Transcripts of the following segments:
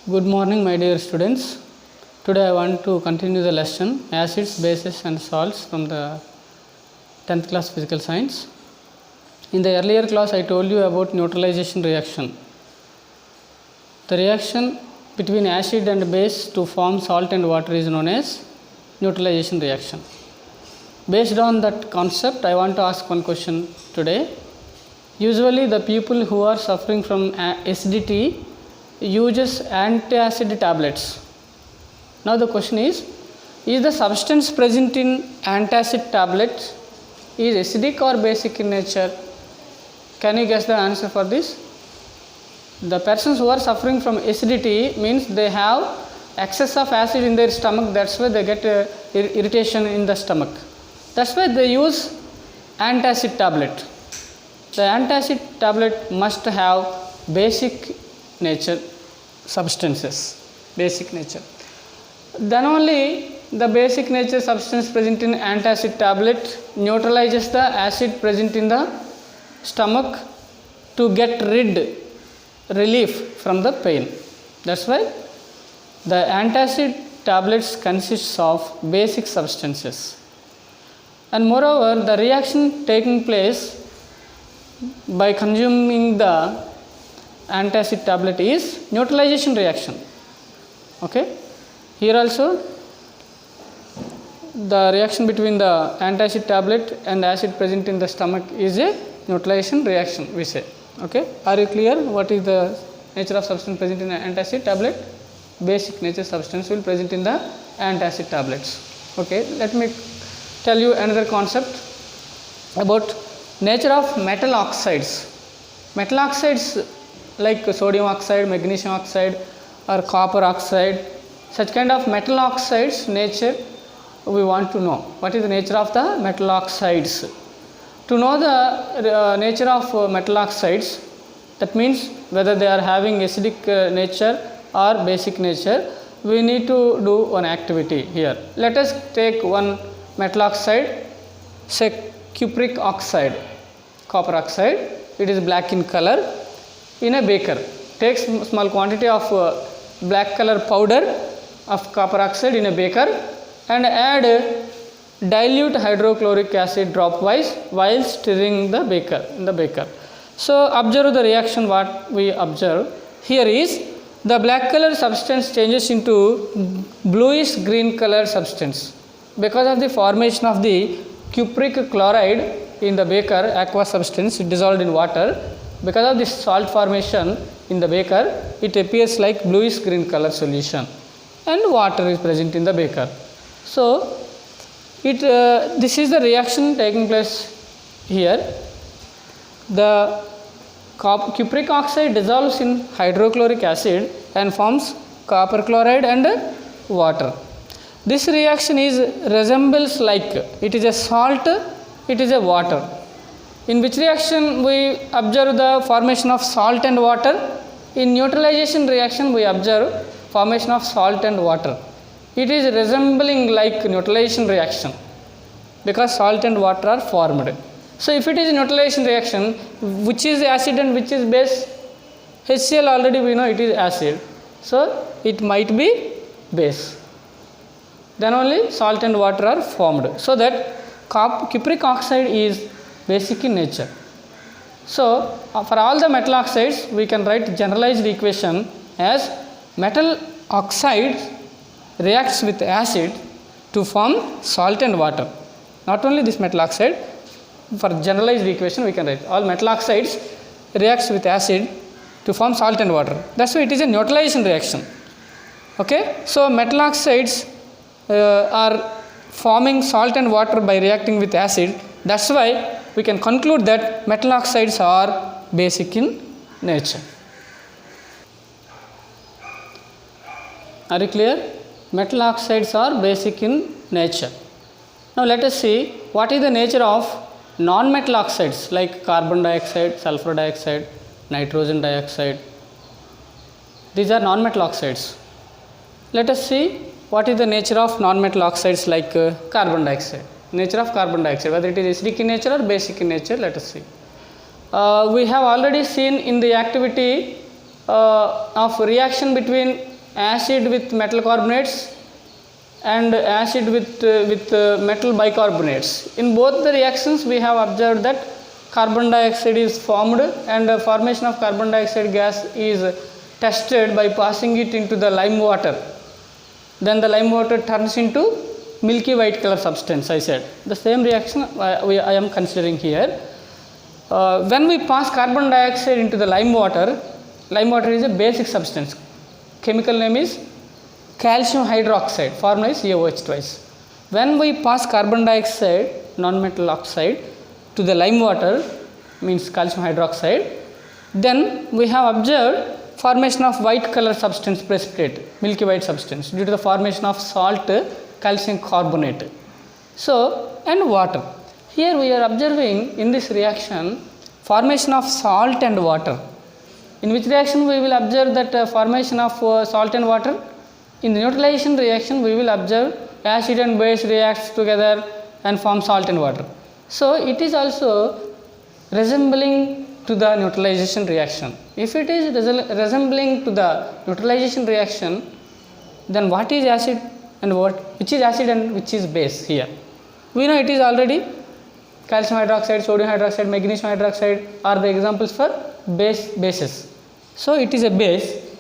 Good morning, my dear students. Today I want to continue the lesson acids, bases and salts from the 10th class physical science. In the earlier class I told you about neutralization reaction. The reaction between acid and base to form salt and water is known as neutralization reaction. Based on that concept, I want to ask one question today. Usually the people who are suffering from acidity uses antacid tablets. Now the question is the substance present in antacid tablets is acidic or basic in nature? Can you guess the answer for this? The persons who are suffering from acidity means they have excess of acid in their stomach, that's why they get irritation in the stomach. That's why they use antacid tablet. The antacid tablet must have basic nature substances, basic nature. Then only the basic nature substance present in antacid tablet neutralizes the acid present in the stomach to get relief from the pain. That's why the antacid tablets consists of basic substances. And moreover, the reaction taking place by consuming the antacid tablet is neutralization reaction. Okay, here also the reaction between the antacid tablet and acid present in the stomach is a neutralization reaction, we say. Okay, are you clear what is the nature of substance present in the antacid tablet? Basic nature substance will present in the antacid tablets. Okay, let me tell you another concept about nature of metal oxides. Metal oxides like sodium oxide, magnesium oxide or copper oxide, such kind of metal oxides nature we want to know. What is the nature of the metal oxides? To know the nature of metal oxides, that means whether they are having acidic nature or basic nature, we need to do one activity here. Let us take one metal oxide, say cupric oxide, copper oxide. It is black in color. In a beaker, take small quantity of black color powder of copper oxide in a beaker and add dilute hydrochloric acid dropwise while stirring the beaker. So observe the reaction. What we observe here is the black color substance changes into bluish green color substance because of the formation of the cupric chloride in the beaker, aqueous substance dissolved in water. Because of this salt formation in the beaker, it appears like bluish green color solution and water is present in the beaker. So this is the reaction taking place here. The cupric oxide dissolves in hydrochloric acid and forms copper chloride and water. This reaction resembles like it is a salt, it is a water. In which reaction we observe the formation of salt and water? In neutralization reaction we observe formation of salt and water. It is resembling like neutralization reaction because salt and water are formed. So if it is neutralization reaction, which is acid and which is base? HCl already we know it is acid, so it might be base. Then only salt and water are formed. So that cupric oxide is basic in nature. So for all the metal oxides we can write generalized equation as metal oxide reacts with acid to form salt and water. Not only this metal oxide, for generalized equation we can write all metal oxides reacts with acid to form salt and water. That's why it is a neutralization reaction. Okay, so metal oxides are forming salt and water by reacting with acid. That's why we can conclude that metal oxides are basic in nature. Are you clear? Metal oxides are basic in nature. Now let us see what is the nature of non-metal oxides like carbon dioxide, sulfur dioxide, nitrogen dioxide. These are non-metal oxides. Let us see what is the nature of non-metal oxides like carbon dioxide. Nature of carbon dioxide, whether it is acidic in nature or basic in nature, let us see. We have already seen in the activity of reaction between acid with metal carbonates and acid with metal bicarbonates. In both the reactions we have observed that carbon dioxide is formed, and the formation of carbon dioxide gas is tested by passing it into the lime water. Then the lime water turns into milky white color substance. I said the same reaction I am considering here. When we pass carbon dioxide into the lime water is a basic substance. Chemical name is calcium hydroxide, formula is CaOH twice. When we pass carbon dioxide, non-metal oxide, to the lime water, means calcium hydroxide, then we have observed formation of white color substance precipitate, milky white substance, due to the formation of salt, calcium carbonate. So, and water. Here we are observing in this reaction formation of salt and water. In which reaction we will observe that formation of salt and water? In the neutralization reaction we will observe acid and base reacts together and form salt and water. So, it is also resembling to the neutralization reaction. If it is resembling to the neutralization reaction, then what is acid and which is acid and which is base here? We know it is already calcium hydroxide, sodium hydroxide, magnesium hydroxide are the examples for bases. So, it is a base,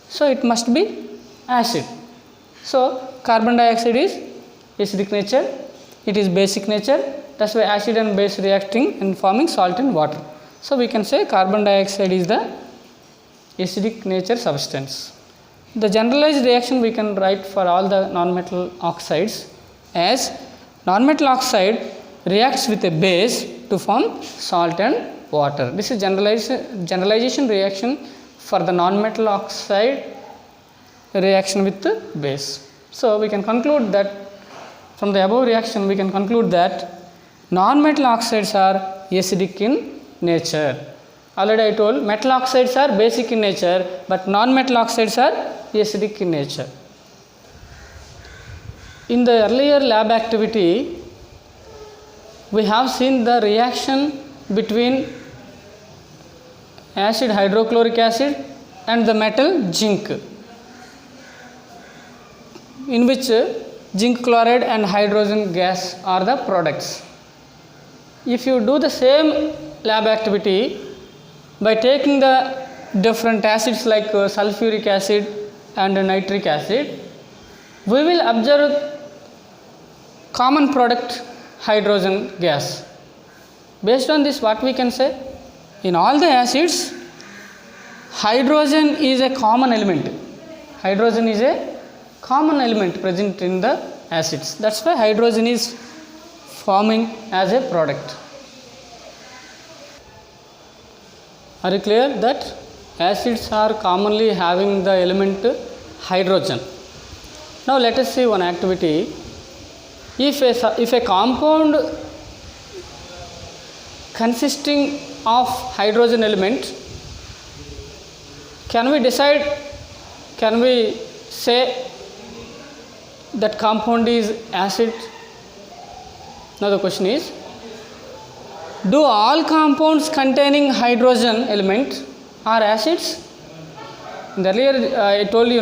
so it must be acid. So, carbon dioxide is acidic nature, it is basic nature, that is why acid and base reacting and forming salt and water. So, we can say carbon dioxide is the acidic nature substance. The generalized reaction we can write for all the non-metal oxides as non-metal oxide reacts with a base to form salt and water. This is generalization reaction for the non-metal oxide reaction with the base. So, we can conclude that from the above reaction we can conclude that non-metal oxides are acidic in nature. Already I told metal oxides are basic in nature, but non-metal oxides are acidic in nature. In the earlier lab activity, we have seen the reaction between acid hydrochloric acid and the metal zinc, in which zinc chloride and hydrogen gas are the products. If you do the same lab activity by taking the different acids like sulfuric acid and nitric acid, we will observe common product hydrogen gas. Based on this, what we can say? In all the acids, hydrogen is a common element. Hydrogen is a common element present in the acids. That is why hydrogen is forming as a product. Are you clear that acids are commonly having the element hydrogen? Now let us see one activity. If a compound consisting of hydrogen element, can we say that compound is acid? Now the question is, do all compounds containing hydrogen element are acids? In the earlier I told you,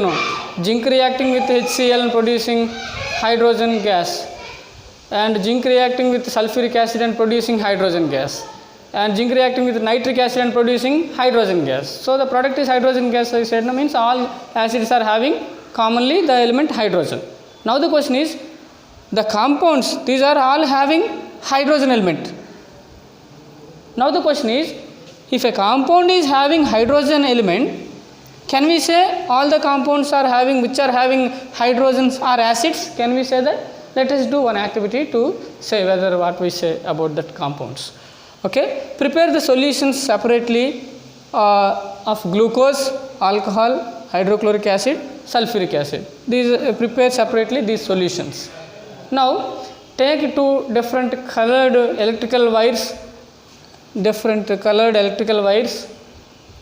zinc reacting with HCl and producing hydrogen gas, and zinc reacting with sulfuric acid and producing hydrogen gas, and zinc reacting with nitric acid and producing hydrogen gas. So the product is hydrogen gas. I said, means all acids are having commonly the element hydrogen. Now the question is, the compounds, these are all having hydrogen element. Now the question is, if a compound is having hydrogen element, can we say all the compounds are having which are having hydrogens are acids? Can we say that? Let us do one activity to say whether what we say about that compounds. Okay, prepare the solutions separately of glucose, alcohol, hydrochloric acid, sulfuric acid. These prepare separately these solutions. Now take two different colored electrical wires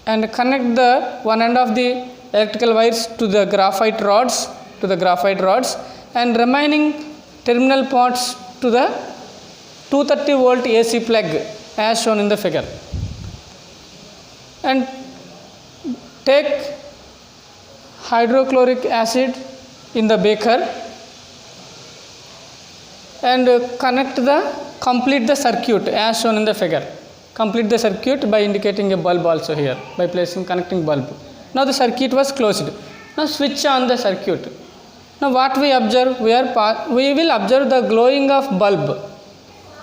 and connect the one end of the electrical wires to the graphite rods and remaining terminal ports to the 230 volt AC plug as shown in the figure. And take hydrochloric acid in the beaker and complete the circuit as shown in the figure. Complete the circuit by indicating a bulb also here, by placing connecting bulb. Now the circuit was closed. Now switch on the circuit. Now what we observe? We will observe the glowing of bulb.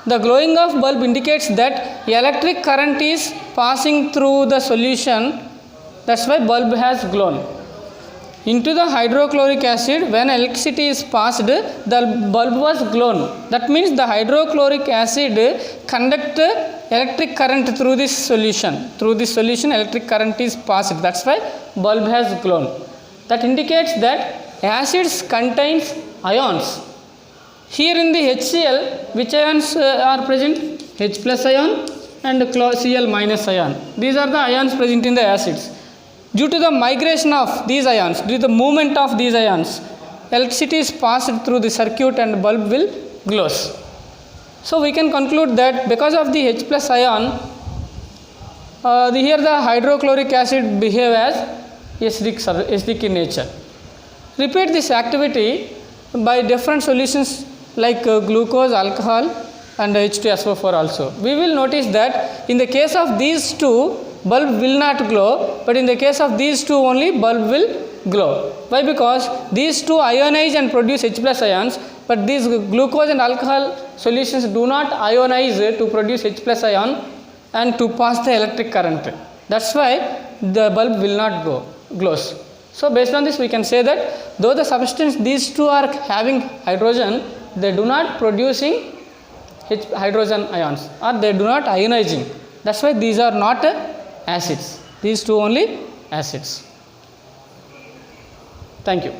The glowing of bulb indicates that electric current is passing through the solution. That's why bulb has glowed. Into the hydrochloric acid, when electricity is passed, the bulb was glowed. That means the hydrochloric acid conduct electric current through this solution. Through this solution, electric current is passed. That's why bulb has glowed. That indicates that acids contains ions. Here in the HCl, which ions are present? H plus ion and Cl minus ion. These are the ions present in the acids. Due to the migration of these ions, due to the movement of these ions, electricity is passed through the circuit and bulb will glows. So we can conclude that because of the H plus ion, here the hydrochloric acid behave as acidic in nature. Repeat this activity by different solutions like glucose, alcohol and H2SO4 also. We will notice that in the case of these two, bulb will not glow, but in the case of these two only, bulb will glow. Why? Because these two ionize and produce H plus ions, but these glucose and alcohol solutions do not ionize to produce H plus ion and to pass the electric current. That's why the bulb will not glows. So based on this, we can say that though the substance these two are having hydrogen, they do not producing hydrogen ions, or they do not ionizing. That's why these are not acids. These two only acids. Thank you.